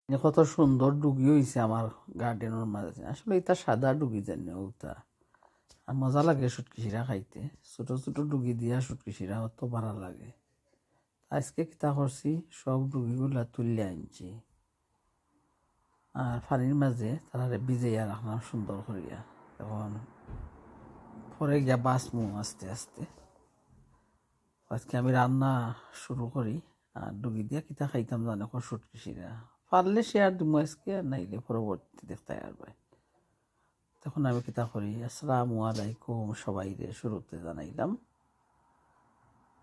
কত সুন্দর ডুগি হয়েছে আমার গার্ডেনের মাঝে। আসলে এটা সাদা ডুগি জানি ওটা, আর মজা লাগে শুটকি শিরা খাইতে। ছোট ছোট ডুগি দিয়া শুটকি শিরা অত ভালো লাগে। আজকে কিতা করছি, সব ডুগিগুলা তুলে আনছি আর পানির মাঝে তারা ভিজাইয়া রাখলাম সুন্দর করিয়া। এখন পরে গিয়া বাঁচমু আস্তে আস্তে। আজকে আমি রান্না শুরু করি। আর ডুগি দিয়া কিতা খাইতাম জানে শুটকি শিরা, পারলে শেয়ার দিব আজকে, নাইলে পরবর্তী দেখতে আসবে। তখন আমি কিতা করি, আসসালামু আলাইকুম সবাইরে শুরুতে জানাইলাম।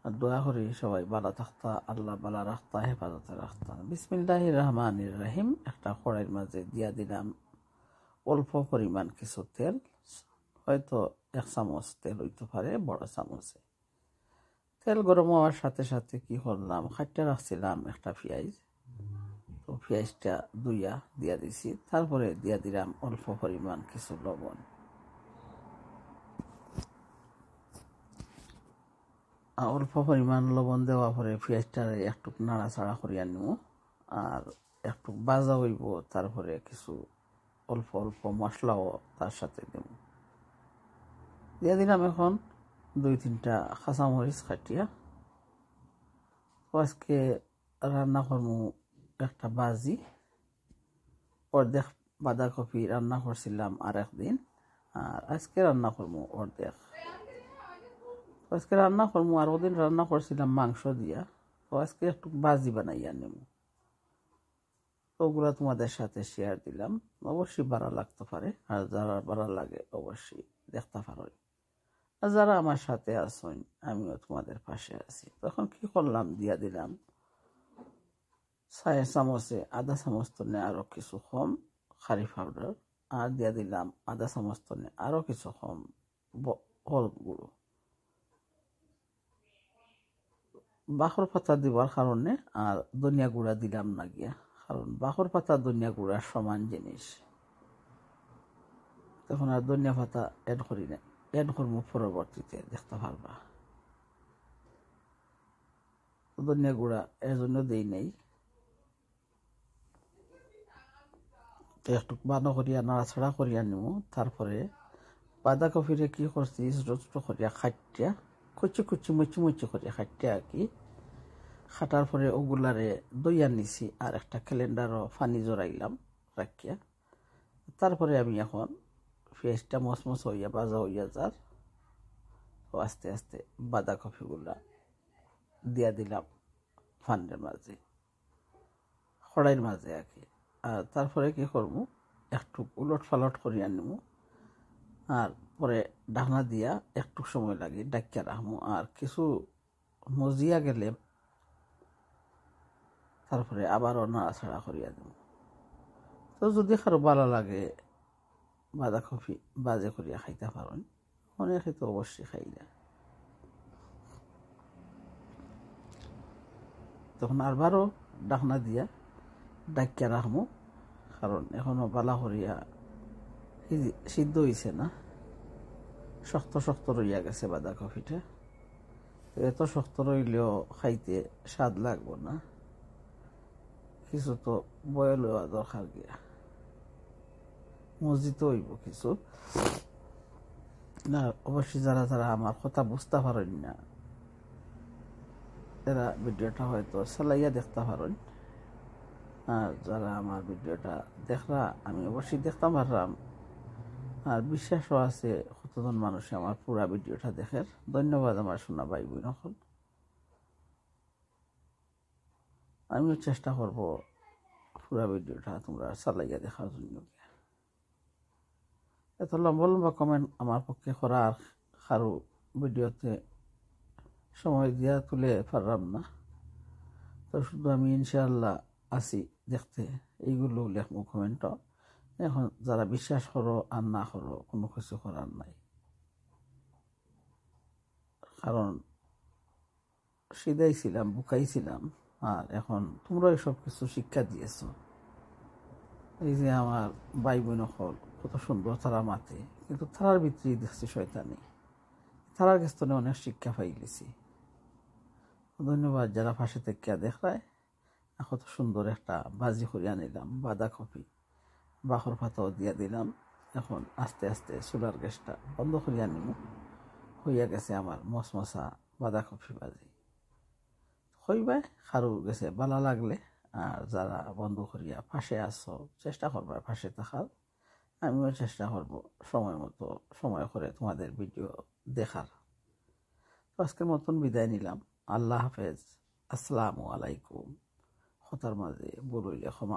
আর দোয়া করি সবাই ভালো থাকতা, আল্লাহ ভালো রাখতা, হেফাজতে রাখতা। বিসমিল্লাহির রহমানির রহিম। একটা কড়াইয়ের মাঝে দিয়া দিলাম অল্প পরিমাণ কিছু তেল, হয়তো 1 চামচ তেল হইতে পারে, বড় চামচে। তেল গরম হওয়ার সাথে সাথে কি করলাম, কাটতে রাখছিলাম একটা পেঁয়াজ, তো পেঁয়াজটা ধুইয়া দিয়া দিছি। তারপরে দিয়া দিলাম অল্প পরিমাণ কিছু লবণ। অল্প পরিমাণ লবণ দেওয়া পরে পেঁয়াজটা একটু নাড়াচাড়া করিয়া নিব, আর একটু ভাজা হইব। তারপরে কিছু অল্প অল্প মশলাও তার সাথে দেব। দিয়ে দিলাম এখন 2-3টা কাঁচামরিচ কাটিয়া। তো আজকে রান্না করবো একটা ভাজি। অর্ধেক বাঁধাকপি রান্না করছিলাম আর একদিন, আর আজকে রান্না করবো অর্ধেক। আজকে রান্না করবো, আর ওদিন রান্না করছিলাম মাংস দিয়া। তো আজকে একটু ভাজি বানাইয়া নেব, ওগুলা তোমাদের সাথে শেয়ার দিলাম। অবশ্যই ভালো লাগতে পারে, আর যারা ভালো লাগে অবশ্যই দেখতে পারো। আর যারা আমার সাথে আছেন, আমিও তোমাদের পাশে আছি। তখন কি করলাম, দিয়া দিলাম 4 চামচে আধা চামচ তনে আরো কিছু কম খারি পাউডার, আর দিয়া দিলাম আধা চামচ তনে আরো কিছু কম হলুদ গুঁড়ো। বাখর পাতা দিবার কারণে আর ধনিয়া গুঁড়া দিলাম না গিয়া, কারণ বাখর পাতা ধনিয়া গুঁড়া সমান জিনিস। তখন আর ধনিয়া পাতা এড করি না, এড করবো পরবর্তীতে, দেখতে পারবা। ধনিয়া গুঁড়া এর জন্য দেই নাই। তো একটু বানো করিয়া নাড়াছাড়া করিয়া নিব। তারপরে বাঁধাকপিরে কি করছি, ছোটো ছোটো করিয়া খাটিয়া, কুচি কুচি মুচি মুচি করিয়া খাটিয়া আর কি। খাটার পরে ওগুলারে দইয়া নিছি, আর একটা ক্যালেন্ডারও পানি জড়াইলাম রাখিয়া। তারপরে আমি এখন পেঁয়াজটা মচমচ হইয়া ভাজা হইয়া যার, তো আস্তে আস্তে বাঁধাকপিগুলা দিয়া দিলাম ফান্ডের মাঝে, কড়াইয়ের মাঝে আর কি। আর তারপরে কি করব, একটু উলট পালট করিয়া নিব, আর পরে ঢাকনা দিয়া একটু সময় লাগে ডাকিয়া রাখবো। আর কিছু মজিয়া গেলে তারপরে আবারও নাড়াছাড়া করিয়া দেব। তো যদি কারো ভালো লাগে বাঁধাকপি বাজে করিয়া খাইতে পারেন, অনেকে তো অবশ্যই খাই না। তখন আবারও ঢাকনা দিয়া ডাকিয়া রাখবো, কারণ এখনো বালা করিয়া সিদ্ধ হইছে না, শক্ত শক্ত রইয়া গেছে বাঁধাকপিটা। এত শক্ত রইলেও খাইতে স্বাদ লাগবো না, কিছু তো বয়েল হওয়া দরকার গিয়া, মসজিদ হইব কিছু না। অবশ্যই যারা যারা আমার কথা বুঝতে পারেন না, এরা ভিডিওটা হয়তো চালাইয়া দেখতে পারেন। আর যারা আমার ভিডিওটা দেখরা, আমি অবশ্যই দেখতে পারলাম, আর বিশ্বাসও আছে কতজন মানুষ আমার পুরা ভিডিওটা দেখের। ধন্যবাদ আমার সোনা ভাই বোন সকল। আমিও চেষ্টা করব পুরা ভিডিওটা তোমরা চালাইয়া দেখার জন্য। এত লম্বা লম্বা কমেন্ট আমার পক্ষে করা আর কারো ভিডিওতে সময় দিয়া তুলে পারলাম না। তো শুধু আমি ইনশাআল্লাহ আছি দেখতে, এইগুলো লেখবো কমেন্ট। এখন যারা বিশ্বাস করো আর না করো, কোনো কিছু করার নাই, কারণ সিধাই ছিলাম, বুকাই ছিলাম। আর এখন তোমরা সব কিছু শিক্ষা দিয়েছ। এই যে আমার ভাই বোন সকল কত সুন্দর তারা মাতে, কিন্তু তারার ভিতরেই দেখছি শয়তানি। তারার কাছ থেকে অনেক শিক্ষা পাই গেছি। ধন্যবাদ যারা পাশে থেকে দেখায়। কত সুন্দর একটা ভাজি করিয়া নিলাম, বাঁধাকপি বাখর পাতাও দিয়া দিলাম। এখন আস্তে আস্তে চুলার গ্যাসটা বন্ধ করিয়া নিব। হইয়া গেছে আমার মশমশা বাঁধাকপি ভাজি। হইবাই খারু গেছে ভালো লাগলে, আর যারা বন্ধু করিয়া পাশে আসো চেষ্টা করবা পাশে থাকার। আমিও চেষ্টা করব সময় মতো সময় করে তোমাদের ভিডিও দেখার। তো আজকের মতন বিদায় নিলাম। আল্লাহ হাফেজ, আসসালামু আলাইকুম। কথার মাঝে ভুল হইলে ক্ষমা